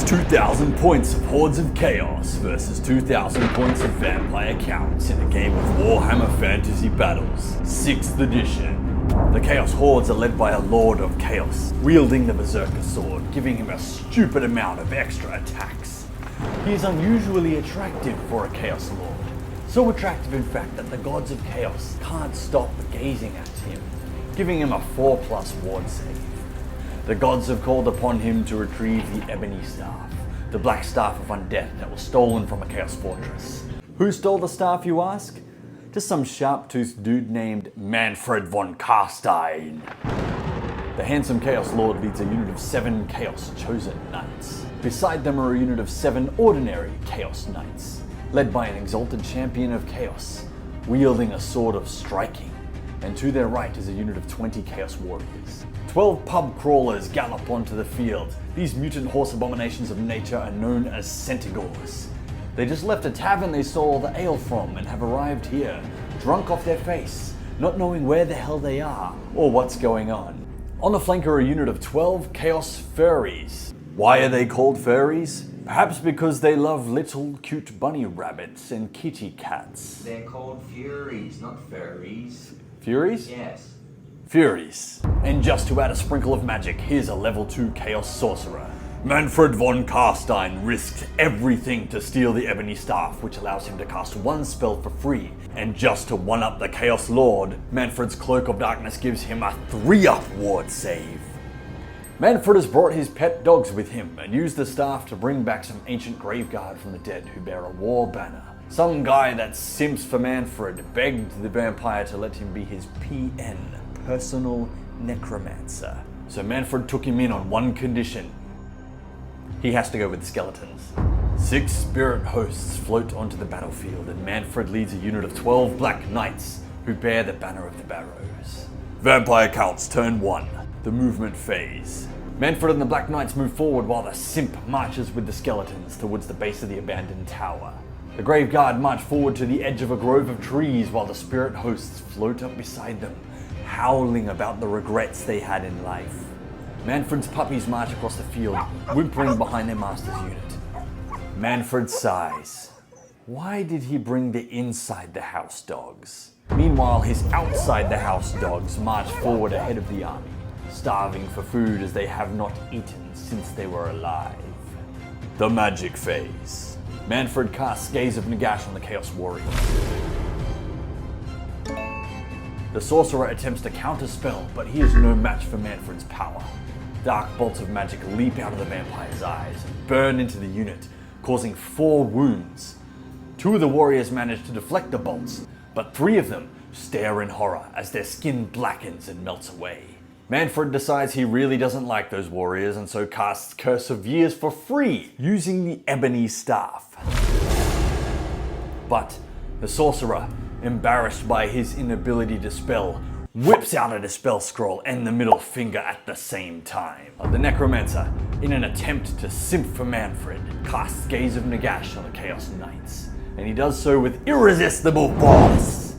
2,000 points of Hordes of Chaos versus 2,000 points of Vampire Counts in a game of Warhammer Fantasy Battles, 6th edition. The Chaos Hordes are led by a Lord of Chaos, wielding the Berserker Sword, giving him a stupid amount of extra attacks. He is unusually attractive for a Chaos Lord, so attractive in fact that the gods of Chaos can't stop gazing at him, giving him a 4+ ward save. The gods have called upon him to retrieve the Ebony Staff, the black staff of undeath that was stolen from a Chaos fortress. Who stole the staff, you ask? Just some sharp-toothed dude named Mannfred Von Carstein. The handsome Chaos Lord leads a unit of 7 Chaos Chosen Knights. Beside them are a unit of 7 ordinary Chaos Knights, led by an exalted champion of Chaos, wielding a sword of striking. And to their right is a unit of 20 Chaos Warriors. 12 pub crawlers gallop onto the field. These mutant horse abominations of nature are known as Centaurs. They just left a tavern they stole the ale from and have arrived here, drunk off their face, not knowing where the hell they are or what's going on. On the flank are a unit of 12 Chaos Furries. Why are they called furries? Perhaps because they love little cute bunny rabbits and kitty cats. They're called Furies, not furries. Furies? Yes. Furies. And just to add a sprinkle of magic, here's a level 2 Chaos Sorcerer. Mannfred Von Carstein risked everything to steal the Ebony Staff, which allows him to cast 1 spell for free. And just to one-up the Chaos Lord, Mannfred's Cloak of Darkness gives him a 3-up ward save. Mannfred has brought his pet dogs with him and used the staff to bring back some ancient graveguard from the dead who bear a war banner. Some guy that simps for Mannfred begged the vampire to let him be his PN, Personal Necromancer. So Mannfred took him in on one condition. He has to go with the skeletons. 6 spirit hosts float onto the battlefield and Mannfred leads a unit of 12 Black Knights who bear the Banner of the Barrows. Vampire Counts turn 1, the movement phase. Mannfred and the Black Knights move forward while the simp marches with the skeletons towards the base of the abandoned tower. The Grave Guard march forward to the edge of a grove of trees while the spirit hosts float up beside them, howling about the regrets they had in life. Mannfred's puppies march across the field, whimpering behind their master's unit. Mannfred sighs. Why did he bring the inside the house dogs? Meanwhile, his outside the house dogs march forward ahead of the army, starving for food as they have not eaten since they were alive. The magic phase. Mannfred casts Gaze of Nagash on the Chaos Warrior. The sorcerer attempts to counterspell, but he is no match for Mannfred's power. Dark bolts of magic leap out of the vampire's eyes and burn into the unit, causing 4 wounds. 2 of the warriors manage to deflect the bolts, but 3 of them stare in horror as their skin blackens and melts away. Mannfred decides he really doesn't like those warriors and so casts Curse of Years for free, using the Ebony Staff. But the sorcerer, embarrassed by his inability to spell, whips out a dispel scroll and the middle finger at the same time. The Necromancer, in an attempt to simp for Mannfred, casts Gaze of Nagash on the Chaos Knights, and he does so with irresistible force,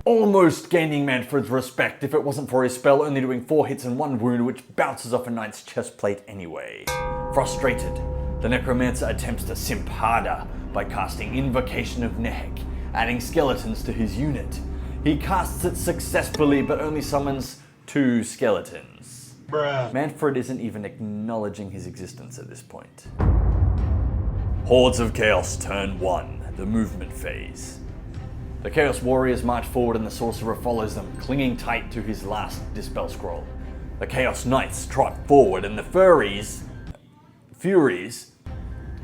almost gaining Mannfred's respect if it wasn't for his spell only doing 4 hits and 1 wound, which bounces off a knight's chest plate anyway. Frustrated, the Necromancer attempts to simp harder by casting Invocation of Nehek, adding skeletons to his unit. He casts it successfully, but only summons 2 skeletons. Bruh. Mannfred isn't even acknowledging his existence at this point. Hordes of Chaos turn 1, the movement phase. The Chaos Warriors march forward and the Sorcerer follows them, clinging tight to his last Dispel Scroll. The Chaos Knights trot forward and the Furies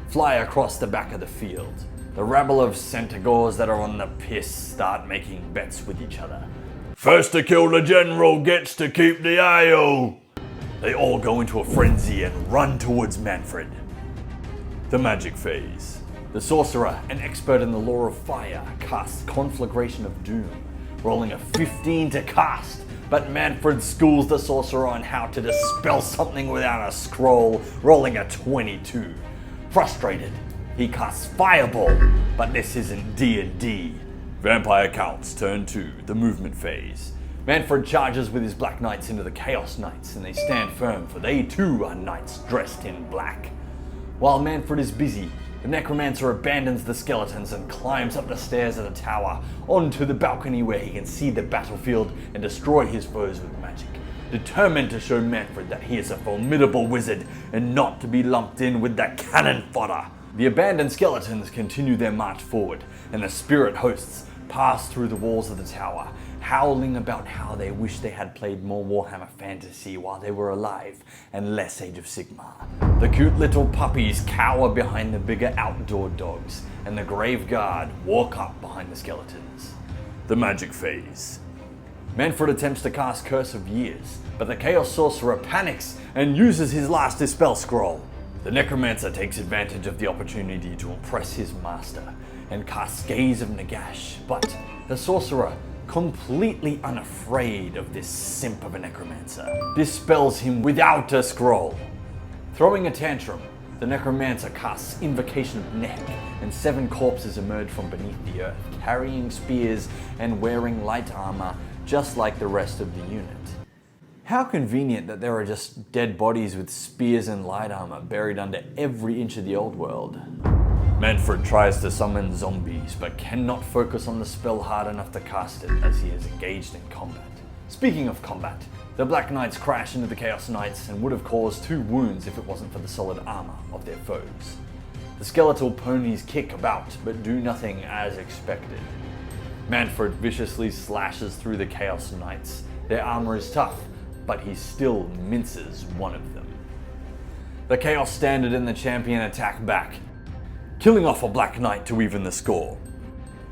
fly across the back of the field. The rabble of Centaurs that are on the piss start making bets with each other. First to kill the general gets to keep the ale. They all go into a frenzy and run towards Mannfred. The magic phase. The sorcerer, an expert in the lore of fire, casts Conflagration of Doom, rolling a 15 to cast, but Mannfred schools the sorcerer on how to dispel something without a scroll, rolling a 22. Frustrated, he casts Fireball, but this isn't D&D. Vampire Counts turn 2, the movement phase. Mannfred charges with his Black Knights into the Chaos Knights, and they stand firm, for they too are knights dressed in black. While Mannfred is busy, the Necromancer abandons the skeletons and climbs up the stairs of the tower onto the balcony where he can see the battlefield and destroy his foes with magic, determined to show Mannfred that he is a formidable wizard and not to be lumped in with the cannon fodder. The abandoned skeletons continue their march forward, and the spirit hosts pass through the walls of the tower, howling about how they wish they had played more Warhammer Fantasy while they were alive and less Age of Sigmar. The cute little puppies cower behind the bigger outdoor dogs, and the Grave Guard walk up behind the skeletons. The magic phase. Mannfred attempts to cast Curse of Years, but the Chaos Sorcerer panics and uses his last Dispel Scroll. The Necromancer takes advantage of the opportunity to impress his master and casts Gaze of Nagash, but the Sorcerer, completely unafraid of this simp of a Necromancer, dispels him without a scroll. Throwing a tantrum, the Necromancer casts Invocation of Neck, and 7 corpses emerge from beneath the earth, carrying spears and wearing light armor just like the rest of the unit. How convenient that there are just dead bodies with spears and light armor buried under every inch of the old world. Mannfred tries to summon zombies, but cannot focus on the spell hard enough to cast it as he is engaged in combat. Speaking of combat, the Black Knights crash into the Chaos Knights and would have caused 2 wounds if it wasn't for the solid armor of their foes. The skeletal ponies kick about, but do nothing as expected. Mannfred viciously slashes through the Chaos Knights. Their armor is tough, but he still minces one of them. The Chaos Standard and the Champion attack back, killing off a Black Knight to even the score.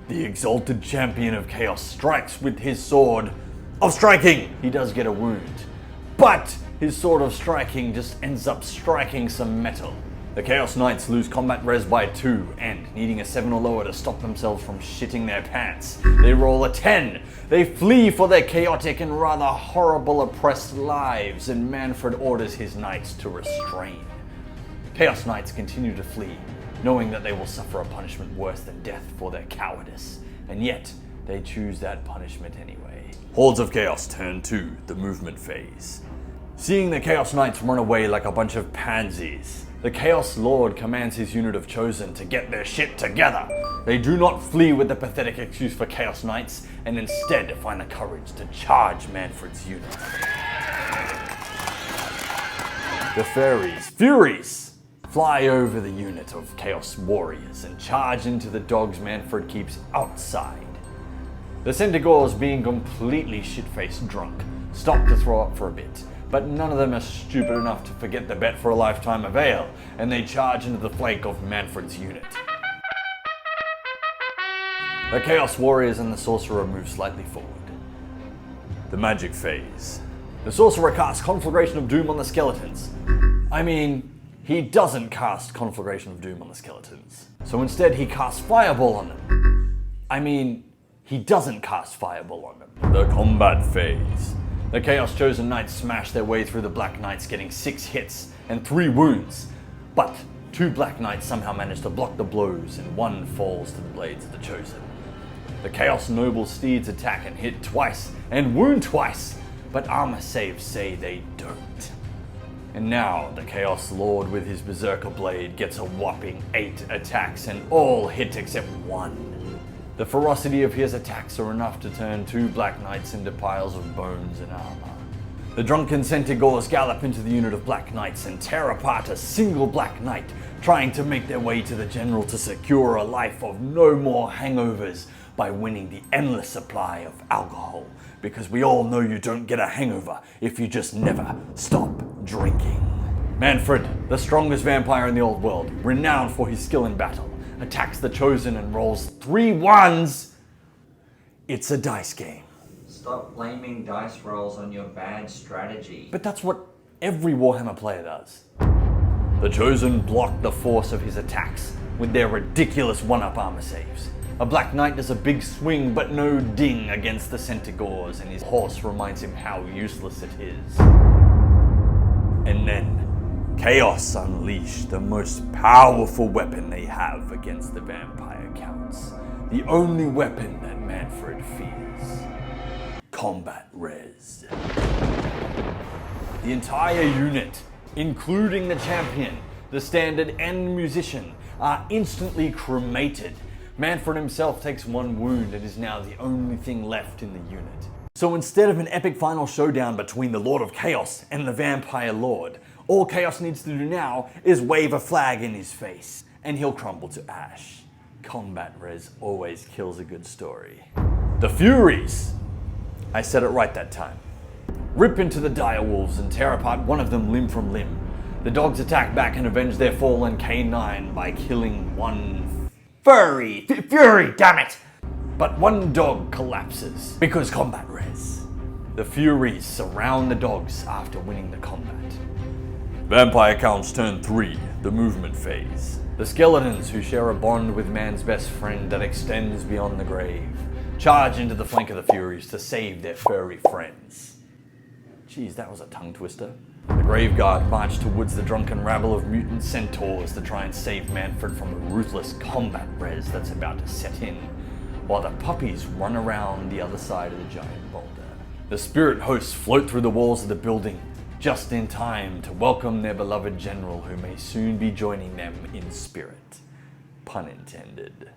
The Exalted Champion of Chaos strikes with his Sword of Striking. He does get a wound, but his Sword of Striking just ends up striking some metal. The Chaos Knights lose combat res by 2, and needing a 7 or lower to stop themselves from shitting their pants, they roll a 10. They flee for their chaotic and rather horrible oppressed lives, and Mannfred orders his knights to restrain. Chaos Knights continue to flee, knowing that they will suffer a punishment worse than death for their cowardice, and yet they choose that punishment anyway. Hordes of Chaos turn 2, the movement phase. Seeing the Chaos Knights run away like a bunch of pansies, the Chaos Lord commands his unit of Chosen to get their shit together. They do not flee with the pathetic excuse for Chaos Knights, and instead find the courage to charge Mannfred's unit. The Furies, fly over the unit of Chaos Warriors and charge into the dogs Mannfred keeps outside. The Centaurs, being completely shit-faced drunk, stop to throw up for a bit, but none of them are stupid enough to forget the bet for a lifetime of ale, and they charge into the flank of Mannfred's unit. The Chaos Warriors and the Sorcerer move slightly forward. The magic phase. The Sorcerer casts Conflagration of Doom on the skeletons. He doesn't cast Conflagration of Doom on the skeletons. So instead he casts Fireball on them. He doesn't cast Fireball on them. The combat phase. The Chaos Chosen Knights smash their way through the Black Knights, getting 6 hits and 3 wounds. But 2 Black Knights somehow manage to block the blows, and 1 falls to the blades of the Chosen. The Chaos Noble Steeds attack and hit twice, and wound twice, but armor saves say they don't. And now the Chaos Lord with his Berserker Blade gets a whopping 8 attacks, and all hit except 1. The ferocity of his attacks are enough to turn 2 Black Knights into piles of bones and armor. The drunken Centaurs gallop into the unit of Black Knights and tear apart a single Black Knight, trying to make their way to the general to secure a life of no more hangovers by winning the endless supply of alcohol, because we all know you don't get a hangover if you just never stop drinking. Mannfred, the strongest vampire in the old world, renowned for his skill in battle, attacks the Chosen and rolls 3 1s. It's a dice game. Stop blaming dice rolls on your bad strategy. But that's what every Warhammer player does. The Chosen block the force of his attacks with their ridiculous 1-up armor saves. A Black Knight does a big swing but no ding against the Centaurs, and his horse reminds him how useless it is. And then Chaos unleash the most powerful weapon they have against the vampire counts. The only weapon that Mannfred fears. Combat res. The entire unit, including the champion, the standard and musician are instantly cremated. Mannfred himself takes one wound and is now the only thing left in the unit. So instead of an epic final showdown between the Lord of Chaos and the Vampire Lord, all Chaos needs to do now is wave a flag in his face, and he'll crumble to ash. Combat res always kills a good story. The Furies! I said it right that time. Rip into the direwolves and tear apart one of them limb from limb. The dogs attack back and avenge their fallen canine by killing one Fury, damn it! But one dog collapses because combat res. The Furies surround the dogs after winning the combat. Vampire counts turn 3, the movement phase. The skeletons, who share a bond with man's best friend that extends beyond the grave, charge into the flank of the Furies to save their furry friends. Geez, that was a tongue twister. The Graveguard march towards the drunken rabble of mutant centaurs to try and save Mannfred from the ruthless combat res that's about to set in, while the puppies run around the other side of the giant boulder. The spirit hosts float through the walls of the building, just in time to welcome their beloved general, who may soon be joining them in spirit. Pun intended.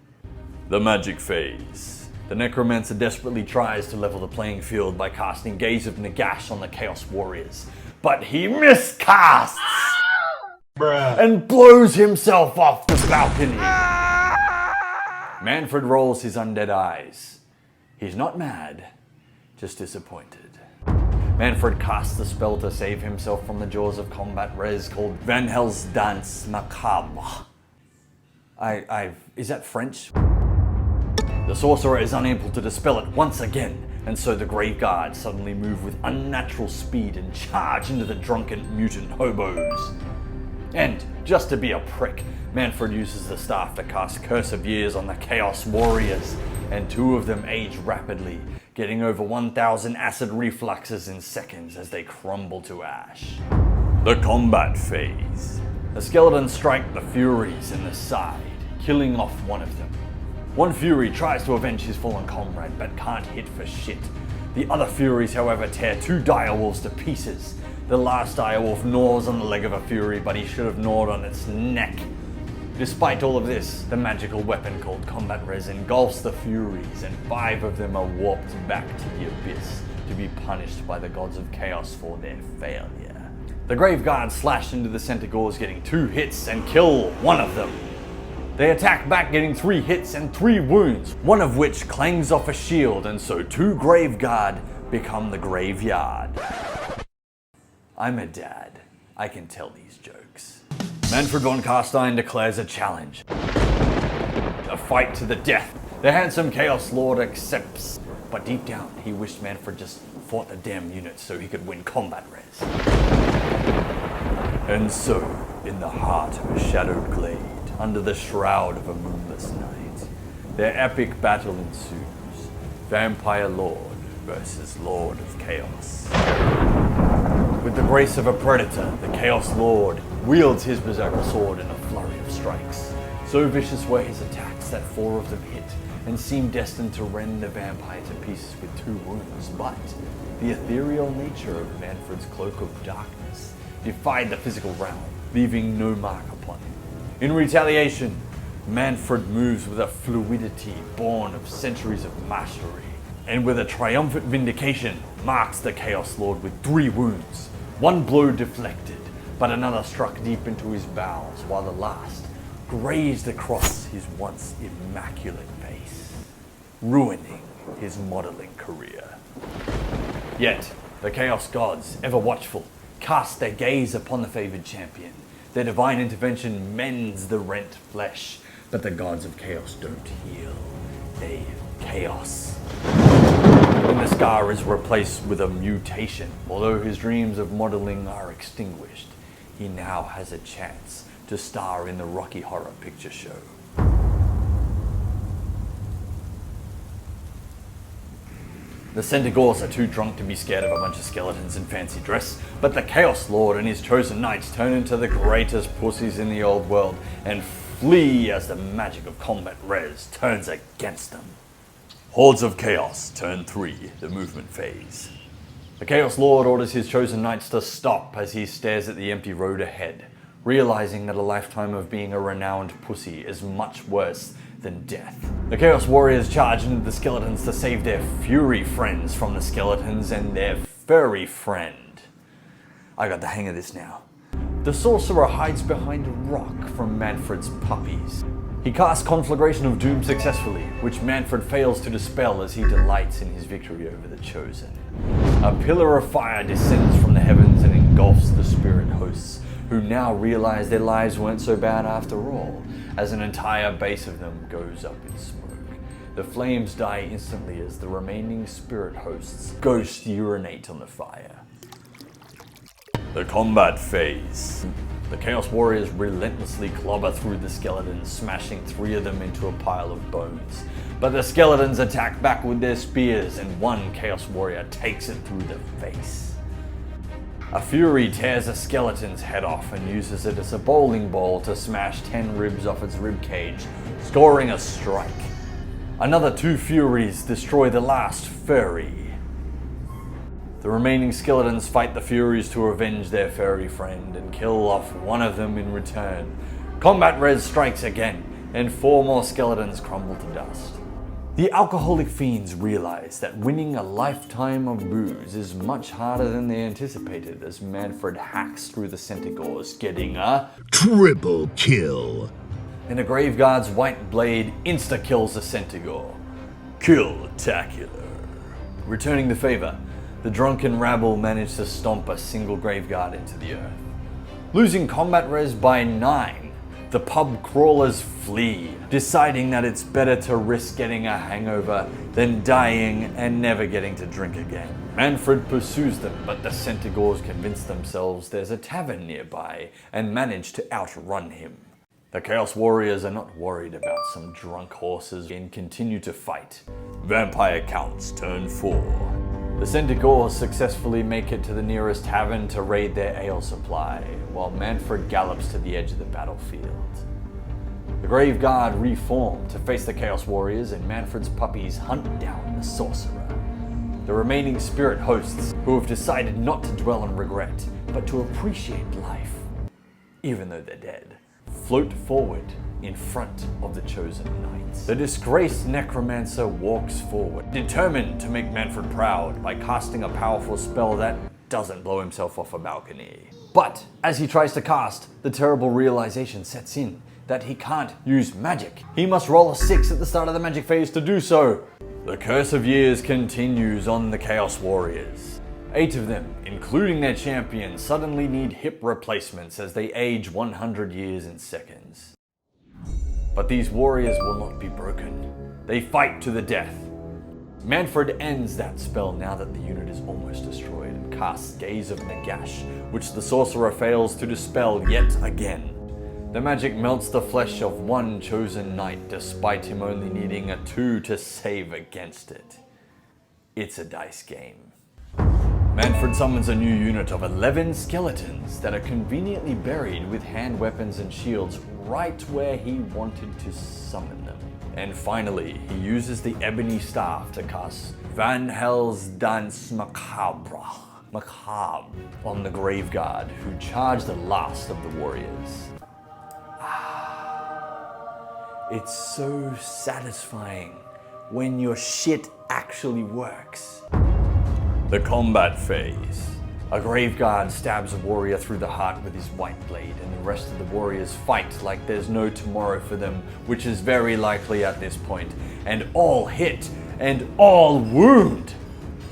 The magic phase. The Necromancer desperately tries to level the playing field by casting Gaze of Nagash on the Chaos Warriors, but he miscasts and blows himself off the balcony. Mannfred rolls his undead eyes. He's not mad, just disappointed. Mannfred casts the spell to save himself from the jaws of combat res called Van Hell's Dance Macabre. Is that French? The sorcerer is unable to dispel it once again, and so the Graveguard suddenly move with unnatural speed and charge into the drunken mutant hobos. And, just to be a prick, Mannfred uses the staff to cast Curse of Years on the Chaos Warriors, and 2 of them age rapidly, getting over 1,000 acid refluxes in seconds as they crumble to ash. The combat phase. The skeletons strike the Furies in the side, killing off one of them. One Fury tries to avenge his fallen comrade, but can't hit for shit. The other Furies, however, tear 2 direwolves to pieces. The last direwolf gnaws on the leg of a Fury, but he should have gnawed on its neck. Despite all of this, the magical weapon called Combat Res engulfs the Furies, and 5 of them are warped back to the abyss to be punished by the gods of chaos for their failure. The Graveguard slash into the Centaurs, getting 2 hits and kill one of them. They attack back, getting 3 hits and 3 wounds, one of which clangs off a shield, and so 2 Graveguard become the Graveyard. I'm a dad. I can tell these jokes. Mannfred Von Carstein declares a challenge. A fight to the death. The handsome Chaos Lord accepts, but deep down he wished Mannfred just fought the damn unit so he could win combat res. And so, in the heart of a shadowed glade, under the shroud of a moonless night, their epic battle ensues. Vampire Lord versus Lord of Chaos. With the grace of a predator, the Chaos Lord wields his Berserker Sword in a flurry of strikes. So vicious were his attacks that 4 of them hit, and seemed destined to rend the vampire to pieces with 2 wounds. But the ethereal nature of Mannfred's Cloak of Darkness defied the physical realm, leaving no mark upon him. In retaliation, Mannfred moves with a fluidity born of centuries of mastery, and with a triumphant vindication, marks the Chaos Lord with 3 wounds. 1 blow deflected, but another struck deep into his bowels, while the last grazed across his once immaculate face, ruining his modeling career. Yet, the Chaos Gods, ever watchful, cast their gaze upon the favored champion. Their divine intervention mends the rent flesh, but the gods of chaos don't heal. They chaos. And the scar is replaced with a mutation. Although his dreams of modeling are extinguished, he now has a chance to star in the Rocky Horror Picture Show. The Centaurs are too drunk to be scared of a bunch of skeletons in fancy dress, but the Chaos Lord and his chosen knights turn into the greatest pussies in the old world and flee as the magic of combat res turns against them. Hordes of Chaos, turn 3, the movement phase. The Chaos Lord orders his chosen knights to stop as he stares at the empty road ahead. realizing that a lifetime of being a renowned pussy is much worse than death. The Chaos Warriors charge into the skeletons to save their fury friends from the skeletons and their furry friend. I got the hang of this now. The sorcerer hides behind a rock from Mannfred's puppies. He casts Conflagration of Doom successfully, which Mannfred fails to dispel as he delights in his victory over the Chosen. A pillar of fire descends from the heavens and engulfs the spirit hosts, who now realize their lives weren't so bad after all, as an entire base of them goes up in smoke. The flames die instantly as the remaining spirit hosts ghost urinate on the fire. The combat phase. The Chaos Warriors relentlessly clobber through the skeletons, smashing 3 of them into a pile of bones. But the skeletons attack back with their spears, and one Chaos Warrior takes it through the face. A Fury tears a skeleton's head off and uses it as a bowling ball to smash 10 ribs off its ribcage, scoring a strike. Another 2 Furies destroy the last furry. The remaining skeletons fight the Furies to avenge their furry friend and kill off one of them in return. Combat res strikes again, and 4 more skeletons crumble to dust. The alcoholic fiends realize that winning a lifetime of booze is much harder than they anticipated as Mannfred hacks through the Centaurs, getting a triple kill. And the Graveguard's white blade insta-kills the Centaur. Kill-tacular. Returning the favor, the drunken rabble managed to stomp a single Graveguard into the earth. Losing combat res by 9, the pub crawlers flee, deciding that it's better to risk getting a hangover than dying and never getting to drink again. Mannfred pursues them, but the Centaurs convince themselves there's a tavern nearby and manage to outrun him. The Chaos Warriors are not worried about some drunk horses and continue to fight. Vampire Counts turn 4. The Centaurs successfully make it to the nearest tavern to raid their ale supply, while Mannfred gallops to the edge of the battlefield. The Graveguard reform to face the Chaos Warriors, and Mannfred's puppies hunt down the sorcerer. The remaining spirit hosts, who have decided not to dwell on regret, but to appreciate life, even though they're dead, float forward in front of the Chosen Knights. The disgraced Necromancer walks forward, determined to make Mannfred proud by casting a powerful spell that doesn't blow himself off a balcony. But as he tries to cast, the terrible realization sets in that he can't use magic. He must roll a 6 at the start of the magic phase to do so. The curse of years continues on the Chaos Warriors. 8 of them, including their champion, suddenly need hip replacements as they age 100 years in seconds. But these warriors will not be broken. They fight to the death. Mannfred ends that spell now that the unit is almost destroyed and casts Gaze of Nagash, which the sorcerer fails to dispel yet again. The magic melts the flesh of one chosen knight despite him only needing a 2 to save against it. It's a dice game. Mannfred summons a new unit of 11 skeletons that are conveniently buried with hand weapons and shields right where he wanted to summon them. And finally, he uses the Ebony Staff to cast Van Hell's Dance Macabre on the Graveguard, who charge the last of the warriors. It's so satisfying when your shit actually works. The combat phase. A Graveguard stabs a warrior through the heart with his white blade, and the rest of the warriors fight like there's no tomorrow for them, which is very likely at this point, and all hit and all wound,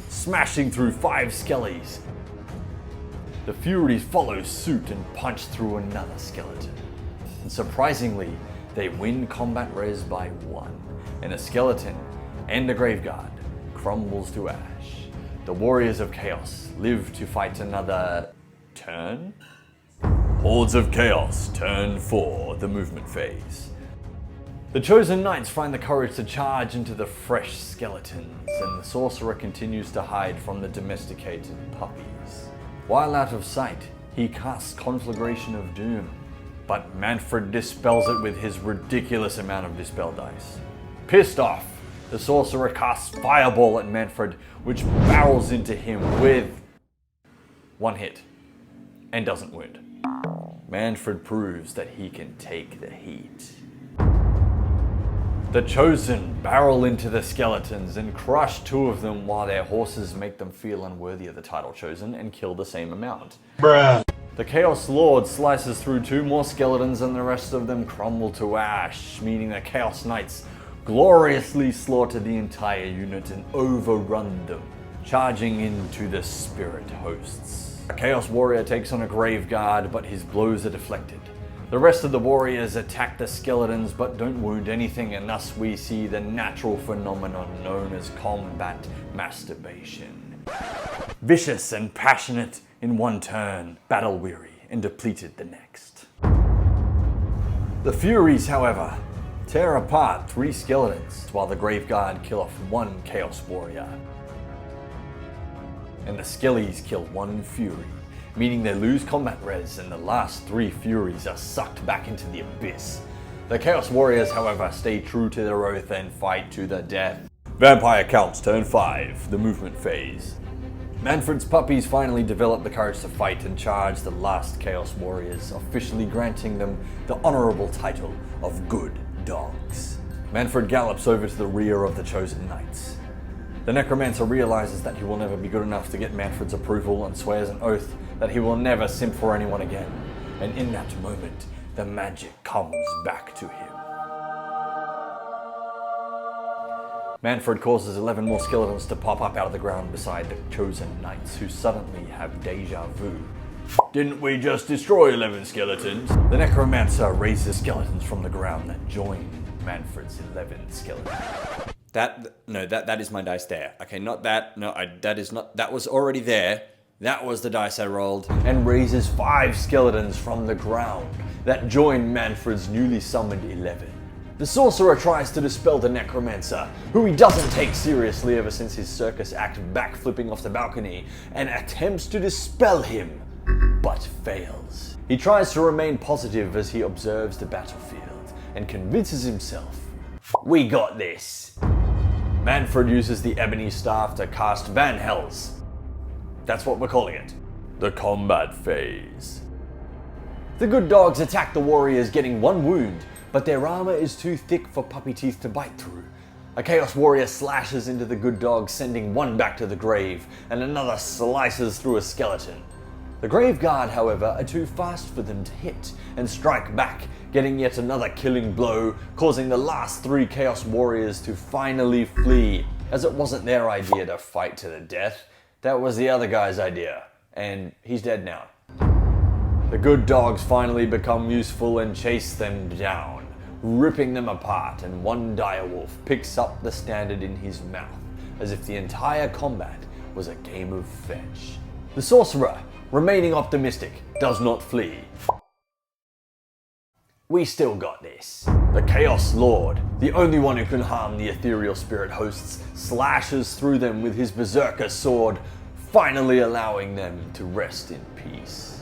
smashing through 5 skellies. The Furies follow suit and punch through another skeleton. And surprisingly, they win combat res by 1, and a skeleton and a Graveguard crumbles to ash. The Warriors of Chaos live to fight another turn? Hordes of Chaos, turn 4, the movement phase. The Chosen Knights find the courage to charge into the fresh skeletons, and the sorcerer continues to hide from the domesticated puppies. While out of sight, he casts Conflagration of Doom, but Mannfred dispels it with his ridiculous amount of dispel dice. Pissed off, the sorcerer casts Fireball at Mannfred, which barrels into him with 1 hit and doesn't wound. Mannfred proves that he can take the heat. The Chosen barrel into the skeletons and crush 2 of them while their horses make them feel unworthy of the title Chosen and kill the same amount. Bruh. The Chaos Lord slices through 2 more skeletons and the rest of them crumble to ash, meaning the Chaos Knights gloriously slaughter the entire unit and overrun them, charging into the Spirit Hosts. A Chaos Warrior takes on a Grave Guard, but his blows are deflected. The rest of the warriors attack the skeletons but don't wound anything, and thus we see the natural phenomenon known as combat masturbation. Vicious and passionate in one turn, battle-weary and depleted the next. The Furies, however, tear apart 3 skeletons while the Grave Guard kill off 1 Chaos Warrior. And the Skellies kill 1 Fury, meaning they lose combat res and the last 3 Furies are sucked back into the abyss. The Chaos Warriors, however, stay true to their oath and fight to the death. Vampire counts turn 5, the movement phase. Mannfred's puppies finally develop the courage to fight and charge the last Chaos Warriors, officially granting them the honorable title of Good Dogs. Mannfred gallops over to the rear of the Chosen Knights. The Necromancer realizes that he will never be good enough to get Mannfred's approval and swears an oath that he will never simp for anyone again. And in that moment, the magic comes back to him. Mannfred causes 11 more skeletons to pop up out of the ground beside the Chosen Knights, who suddenly have deja vu. Didn't we just destroy 11 skeletons? The Necromancer raises skeletons from the ground that join Mannfred's 11 skeletons. That is my dice there. Okay, not that. No, that is not. That was already there. That was the dice I rolled. And raises 5 skeletons from the ground that join Mannfred's newly summoned 11. The Sorcerer tries to dispel the Necromancer, who he doesn't take seriously ever since his circus act backflipping off the balcony, and attempts to dispel him, but fails. He tries to remain positive as he observes the battlefield, and convinces himself, "We got this." Mannfred uses the Ebony Staff to cast Van Hells. That's what we're calling it. The combat phase. The good dogs attack the warriors, getting 1 wound, but their armor is too thick for puppy teeth to bite through. A Chaos Warrior slashes into the good dog, sending 1 back to the grave, and another slices through a skeleton. The Grave Guard, however, are too fast for them to hit, and strike back, getting yet another killing blow, causing the last 3 Chaos Warriors to finally flee, as it wasn't their idea to fight to the death. That was the other guy's idea, and he's dead now. The good dogs finally become useful and chase them down, ripping them apart, and 1 direwolf picks up the standard in his mouth, as if the entire combat was a game of fetch. The Sorcerer, remaining optimistic, does not flee. We still got this. The Chaos Lord, the only one who can harm the ethereal spirit hosts, slashes through them with his Berserker Sword, finally allowing them to rest in peace.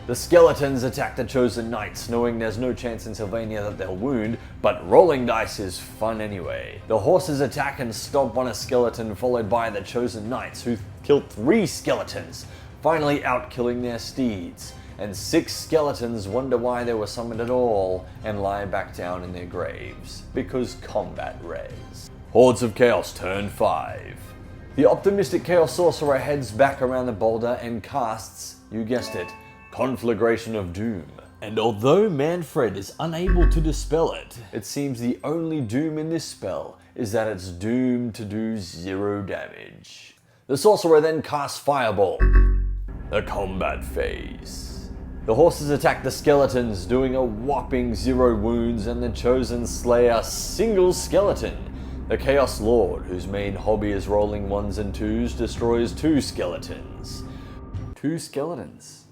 The skeletons attack the Chosen Knights, knowing there's no chance in Sylvania that they'll wound, but rolling dice is fun anyway. The horses attack and stomp on a skeleton, followed by the Chosen Knights, who kill 3 skeletons, finally out-killing their steeds. And 6 skeletons wonder why they were summoned at all, and lie back down in their graves, because combat res. Hordes of Chaos turn 5. The optimistic Chaos Sorcerer heads back around the boulder and casts, you guessed it, Conflagration of Doom. And although Mannfred is unable to dispel it, it seems the only doom in this spell is that it's doomed to do 0 damage. The Sorcerer then casts Fireball, the combat phase. The horses attack the skeletons, doing a whopping 0 wounds, and the Chosen slay a single skeleton. The Chaos Lord, whose main hobby is rolling 1s and 2s, destroys 2 skeletons. 2 skeletons.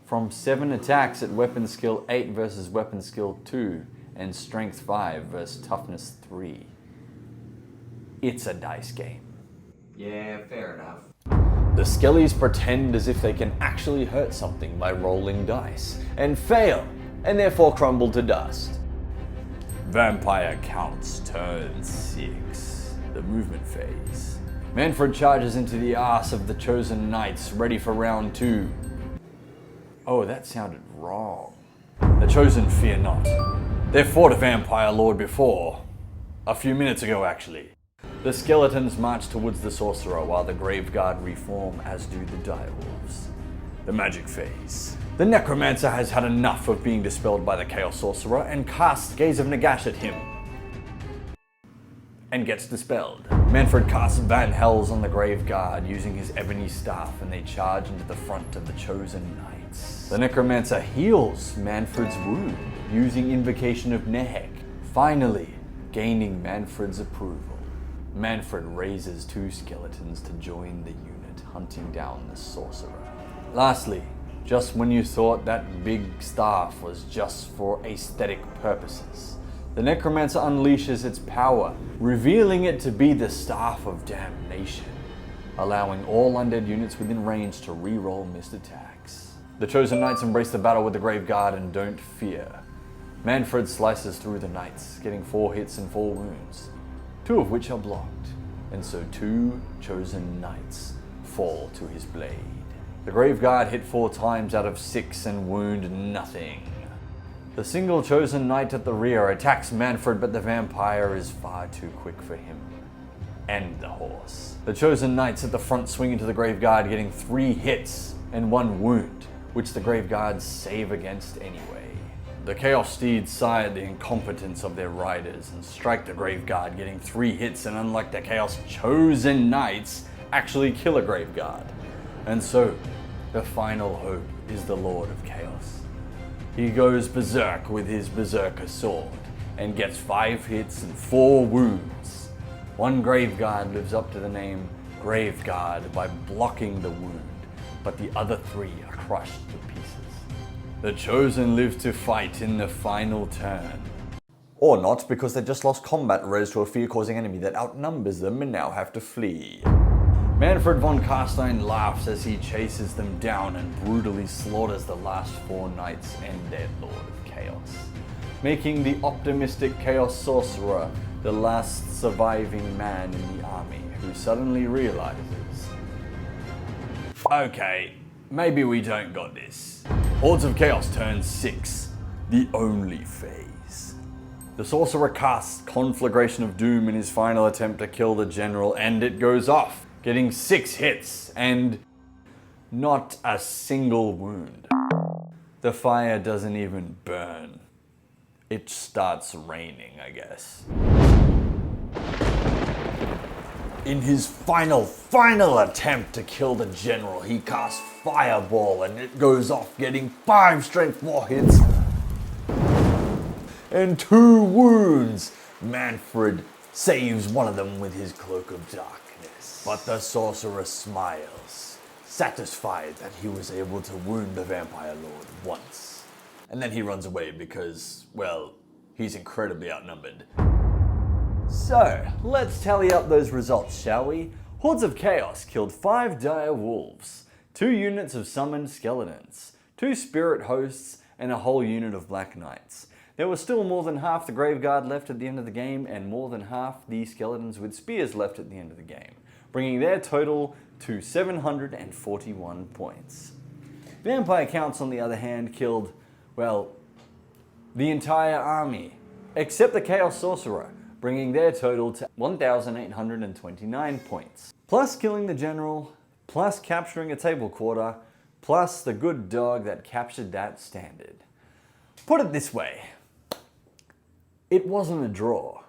From 7 attacks at weapon skill 8 versus weapon skill 2, and strength 5 versus toughness 3. It's a dice game. Yeah, fair enough. The Skellies pretend as if they can actually hurt something by rolling dice, and fail, and therefore crumble to dust. Vampire counts turn 6, the movement phase. Mannfred charges into the arse of the Chosen Knights, ready for round 2. Oh, that sounded wrong. The Chosen fear not. They've fought a vampire lord before. A few minutes ago, actually. The skeletons march towards the sorcerer while the Graveguard reform, as do the direwolves. The magic phase. The Necromancer has had enough of being dispelled by the Chaos Sorcerer and casts Gaze of Nagash at him. And gets dispelled. Mannfred casts Van Hells on the Graveguard using his Ebony Staff, and they charge into the front of the Chosen Knights. The Necromancer heals Mannfred's wound using Invocation of Miniac, finally gaining Mannfred's approval. Mannfred raises 2 skeletons to join the unit hunting down the sorcerer. Lastly, just when you thought that big staff was just for aesthetic purposes, the Necromancer unleashes its power, revealing it to be the Staff of Damnation, allowing all undead units within range to re-roll missed attacks. The Chosen Knights embrace the battle with the Graveguard and don't fear. Mannfred slices through the Knights, getting 4 hits and 4 wounds, 2 of which are blocked, and so 2 Chosen Knights fall to his blade. The Graveguard hit 4 times out of 6 and wound nothing. The single Chosen Knight at the rear attacks Mannfred, but the vampire is far too quick for him. And the horse. The Chosen Knights at the front swing into the Graveguard, getting 3 hits and 1 wound, which the Graveguards save against anyway. The Chaos Steeds sigh at the incompetence of their riders and strike the Graveguard, getting 3 hits, and unlike the Chaos Chosen Knights, actually kill a Graveguard. And so, the final hope is the Lord of Chaos. He goes berserk with his Berserker Sword and gets 5 hits and 4 wounds. 1 Graveguard lives up to the name Graveguard by blocking the wound, but the other 3 are crushed to pieces. The Chosen live to fight in the final turn. Or not, because they just lost combat res to a fear-causing enemy that outnumbers them and now have to flee. Mannfred Von Carstein laughs as he chases them down and brutally slaughters the last 4 knights and their Lord of Chaos, making the optimistic Chaos Sorcerer the last surviving man in the army who suddenly realizes, okay, maybe we don't got this. Hordes of Chaos turn 6, the only phase. The Sorcerer casts Conflagration of Doom in his final attempt to kill the General, and it goes off, getting 6 hits and not a single wound. The fire doesn't even burn. It starts raining, I guess. In his final attempt to kill the General, he casts Fireball and it goes off, getting 5 strength 4 hits and 2 wounds. Mannfred saves one of them with his Cloak of Darkness. But the Sorcerer smiles, satisfied that he was able to wound the Vampire Lord once. And then he runs away because, well, he's incredibly outnumbered. So, let's tally up those results, shall we? Hordes of Chaos killed 5 dire wolves, 2 units of summoned skeletons, 2 spirit hosts, and a whole unit of black knights. There was still more than half the Graveguard left at the end of the game, and more than half the skeletons with spears left at the end of the game, bringing their total to 741 points. Vampire Counts, on the other hand, killed, well, the entire army, except the Chaos Sorcerer, bringing their total to 1,829 points. Plus killing the General, plus capturing a table quarter, plus the good dog that captured that standard. Put it this way, it wasn't a draw.